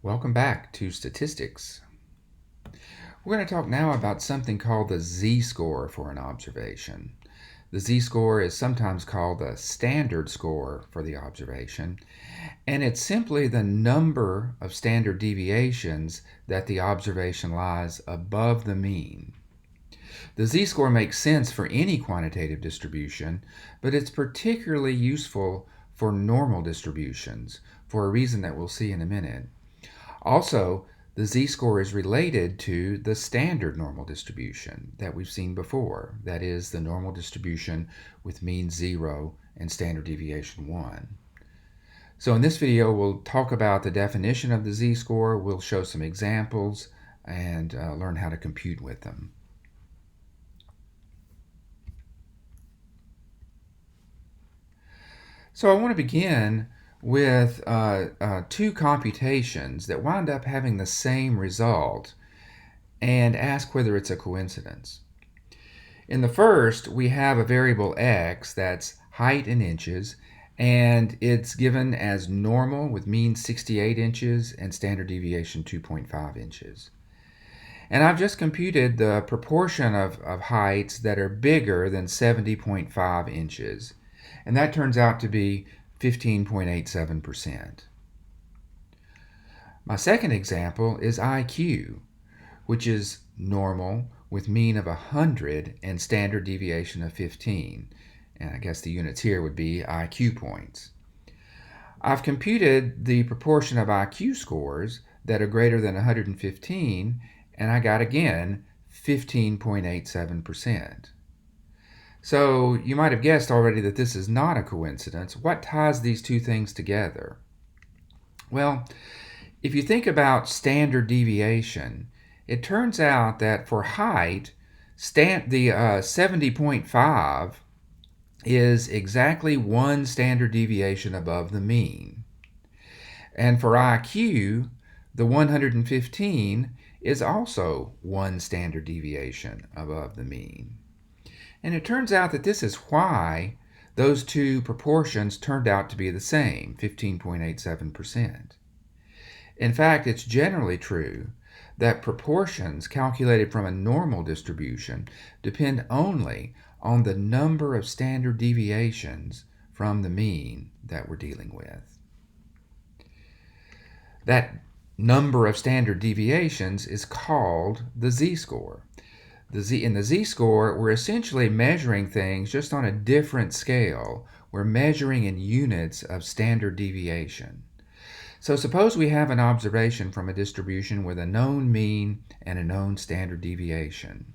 Welcome back to statistics. We're going to talk now about something called the z-score for an observation. The z-score is sometimes called the standard score for the observation, and it's simply the number of standard deviations that the observation lies above the mean. The z-score makes sense for any quantitative distribution, but it's particularly useful for normal distributions for a reason that we'll see in a minute. Also, the z-score is related to the standard normal distribution that we've seen before. That is, the normal distribution with mean 0 and standard deviation 1. So in this video, we'll talk about the definition of the z-score, we'll show some examples, and learn how to compute with them. So I want to begin with two computations that wind up having the same result and ask whether it's a coincidence. In the first, we have a variable x that's height in inches, and it's given as normal with mean 68 inches and standard deviation 2.5 inches. And I've just computed the proportion of heights that are bigger than 70.5 inches, and that turns out to be 15.87%. My second example is IQ, which is normal with mean of 100 and standard deviation of 15. And I guess the units here would be IQ points. I've computed the proportion of IQ scores that are greater than 115, and I got, again, 15.87%. So you might have guessed already that this is not a coincidence. What ties these two things together? Well, if you think about standard deviation, it turns out that for height, the 70.5 is exactly one standard deviation above the mean. And for IQ, the 115 is also one standard deviation above the mean. And it turns out that this is why those two proportions turned out to be the same, 15.87%. In fact, it's generally true that proportions calculated from a normal distribution depend only on the number of standard deviations from the mean that we're dealing with. That number of standard deviations is called the z-score. In the z-score, we're essentially measuring things just on a different scale. We're measuring in units of standard deviation. So suppose we have an observation from a distribution with a known mean and a known standard deviation.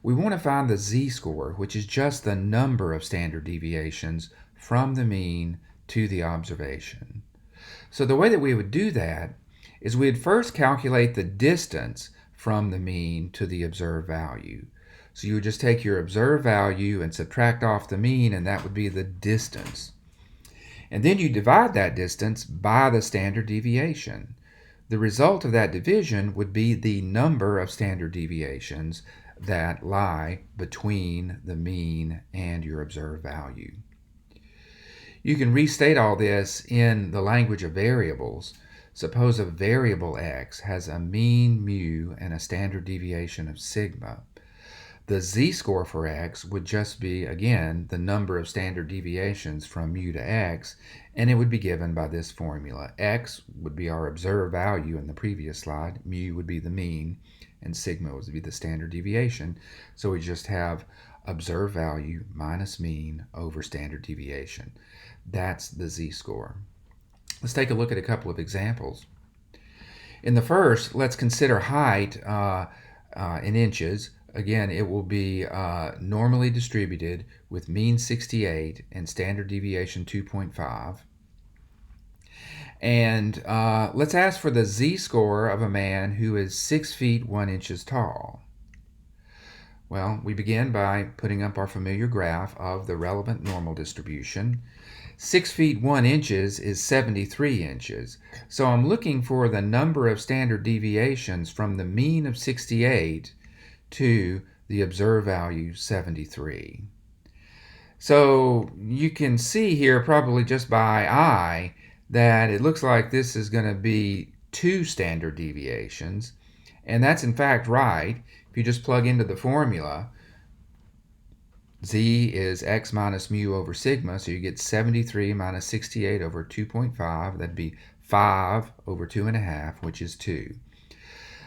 We want to find the z-score, which is just the number of standard deviations from the mean to the observation. So the way that we would do that is we'd first calculate the distance from the mean to the observed value. So you would just take your observed value and subtract off the mean, and that would be the distance. And then you divide that distance by the standard deviation. The result of that division would be the number of standard deviations that lie between the mean and your observed value. You can restate all this in the language of variables. Suppose a variable x has a mean mu and a standard deviation of sigma. The z-score for x would just be, again, the number of standard deviations from mu to x, and it would be given by this formula. X would be our observed value in the previous slide, mu would be the mean, and sigma would be the standard deviation. So we just have observed value minus mean over standard deviation. That's the z-score. Let's take a look at a couple of examples. In the first, let's consider height in inches. Again, it will be normally distributed with mean 68 and standard deviation 2.5. And let's ask for the z-score of a man who is 6 feet 1 inches tall. Well, we begin by putting up our familiar graph of the relevant normal distribution. 6 feet 1 inches is 73 inches. So I'm looking for the number of standard deviations from the mean of 68 to the observed value 73. So you can see here probably just by eye that it looks like this is going to be 2 standard deviations. And that's in fact right. If you just plug into the formula, z is x minus mu over sigma, so you get 73 minus 68 over 2.5. That'd be 5 over 2.5, which is 2.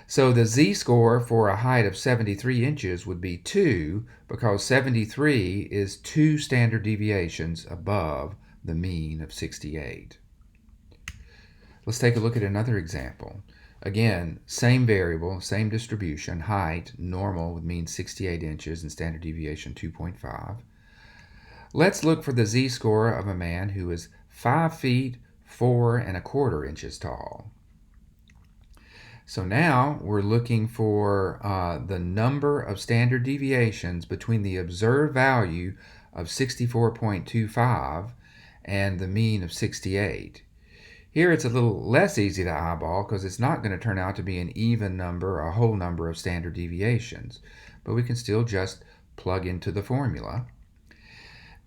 So the z-score for a height of 73 inches would be 2, because 73 is 2 standard deviations above the mean of 68. Let's take a look at another example. Again, same variable, same distribution, height, normal with mean 68 inches and standard deviation 2.5. Let's look for the z-score of a man who is 5 feet 4¼ inches tall. So now we're looking for the number of standard deviations between the observed value of 64.25 and the mean of 68. Here it's a little less easy to eyeball because it's not going to turn out to be an even number, a whole number of standard deviations. But we can still just plug into the formula.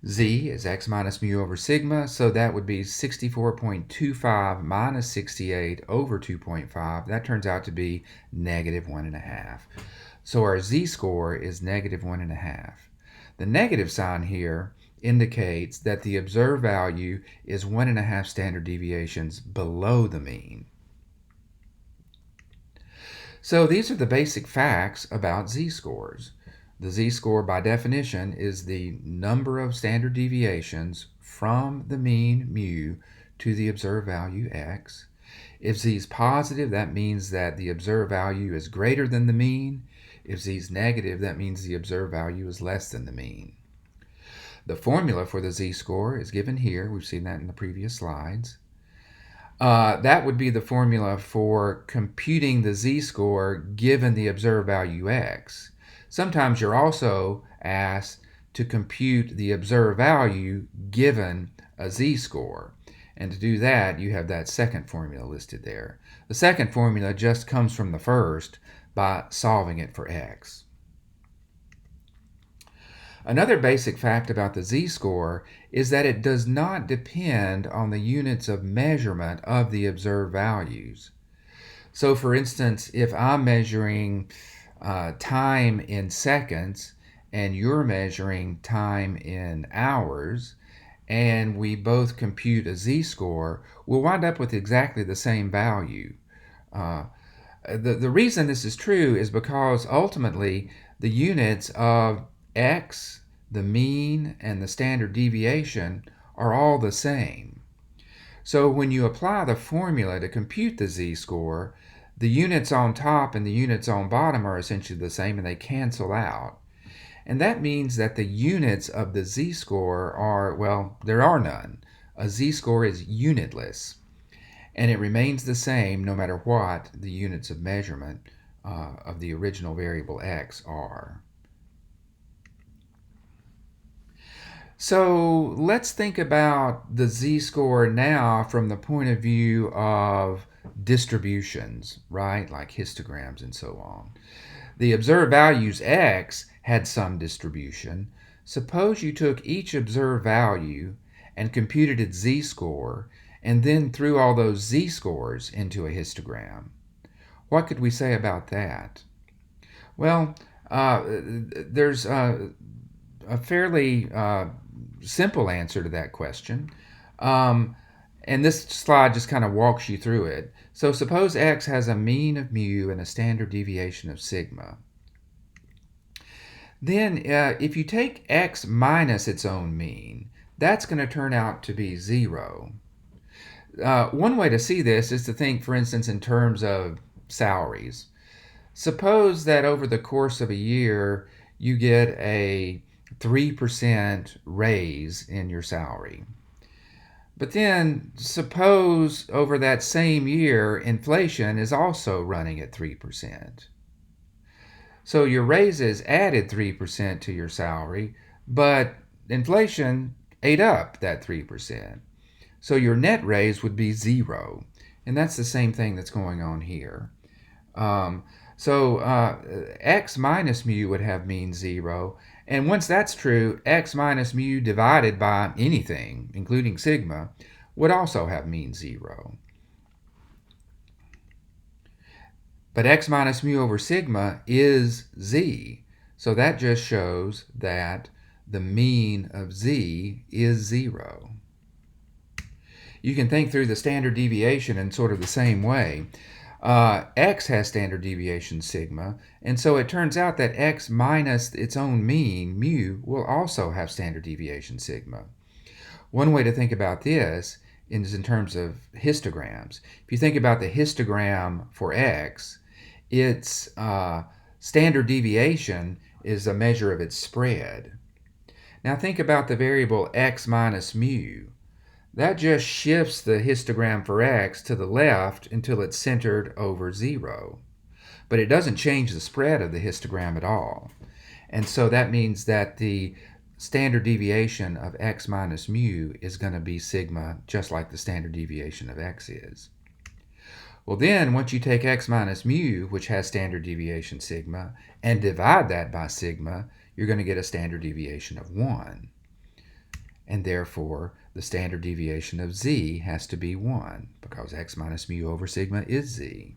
Z is x minus mu over sigma, so that would be 64.25 minus 68 over 2.5. That turns out to be -1.5. So our z-score is -1.5. The negative sign here indicates that the observed value is 1.5 standard deviations below the mean. So these are the basic facts about z-scores. The z-score by definition is the number of standard deviations from the mean mu to the observed value x. If z is positive, that means that the observed value is greater than the mean. If z is negative, that means the observed value is less than the mean. The formula for the z-score is given here. We've seen that in the previous slides. That would be the formula for computing the z-score given the observed value x. Sometimes you're also asked to compute the observed value given a z-score. And to do that, you have that second formula listed there. The second formula just comes from the first by solving it for x. Another basic fact about the z-score is that it does not depend on the units of measurement of the observed values. So for instance, if I'm measuring time in seconds and you're measuring time in hours, and we both compute a z-score, we'll wind up with exactly the same value. The reason this is true is because ultimately the units of x, the mean, and the standard deviation are all the same. So when you apply the formula to compute the z-score, the units on top and the units on bottom are essentially the same and they cancel out. And that means that the units of the z-score are, well, there are none. A z-score is unitless, and it remains the same no matter what the units of measurement of the original variable x are. So let's think about the z-score now from the point of view of distributions, right? Like histograms and so on. The observed values x had some distribution. Suppose you took each observed value and computed its z-score and then threw all those z-scores into a histogram. What could we say about that? Well, there's a fairly simple answer to that question. And this slide just kind of walks you through it. So suppose x has a mean of mu and a standard deviation of sigma. Then if you take x minus its own mean, that's going to turn out to be 0. One way to see this is to think, for instance, in terms of salaries. Suppose that over the course of a year, you get a 3% raise in your salary. But then suppose over that same year, inflation is also running at 3%. So your raises added 3% to your salary, but inflation ate up that 3%. So your net raise would be 0. And that's the same thing that's going on here. X minus mu would have mean 0. And once that's true, x minus mu divided by anything, including sigma, would also have mean 0. But x minus mu over sigma is z. So that just shows that the mean of z is 0. You can think through the standard deviation in sort of the same way. X has standard deviation sigma, and so it turns out that x minus its own mean, mu, will also have standard deviation sigma. One way to think about this is in terms of histograms. If you think about the histogram for x, its standard deviation is a measure of its spread. Now think about the variable x minus mu. That just shifts the histogram for x to the left until it's centered over 0. But it doesn't change the spread of the histogram at all. And so that means that the standard deviation of x minus mu is going to be sigma, just like the standard deviation of x is. Well then, once you take x minus mu, which has standard deviation sigma, and divide that by sigma, you're going to get a standard deviation of 1. And therefore, the standard deviation of z has to be 1, because x minus mu over sigma is z.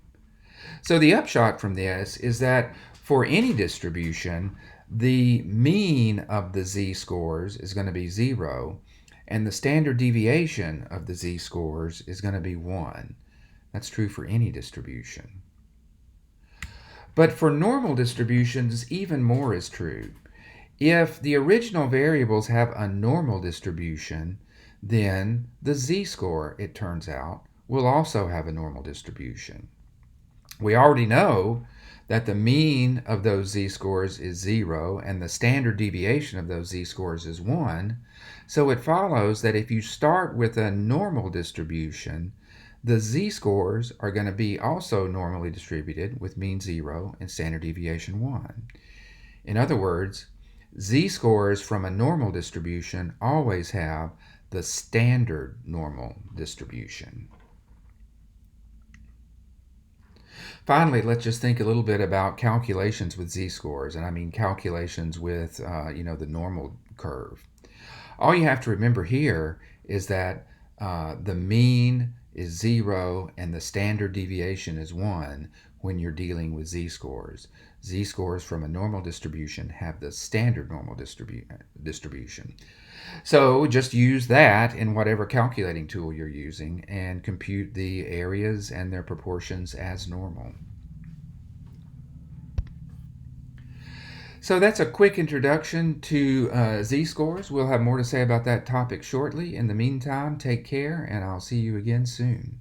So the upshot from this is that for any distribution, the mean of the z-scores is going to be 0, and the standard deviation of the z-scores is going to be 1. That's true for any distribution. But for normal distributions, even more is true. If the original variables have a normal distribution, then the z-score, it turns out, will also have a normal distribution. We already know that the mean of those z-scores is 0 and the standard deviation of those z-scores is 1. So it follows that if you start with a normal distribution, the z-scores are going to be also normally distributed with mean 0 and standard deviation 1. In other words, z-scores from a normal distribution always have the standard normal distribution. Finally, let's just think a little bit about calculations with z-scores, and I mean calculations with the normal curve. All you have to remember here is that the mean is 0 and the standard deviation is 1 when you're dealing with z-scores. Z-scores from a normal distribution have the standard normal distribution. So just use that in whatever calculating tool you're using and compute the areas and their proportions as normal. So that's a quick introduction to z-scores. We'll have more to say about that topic shortly. In the meantime, take care, and I'll see you again soon.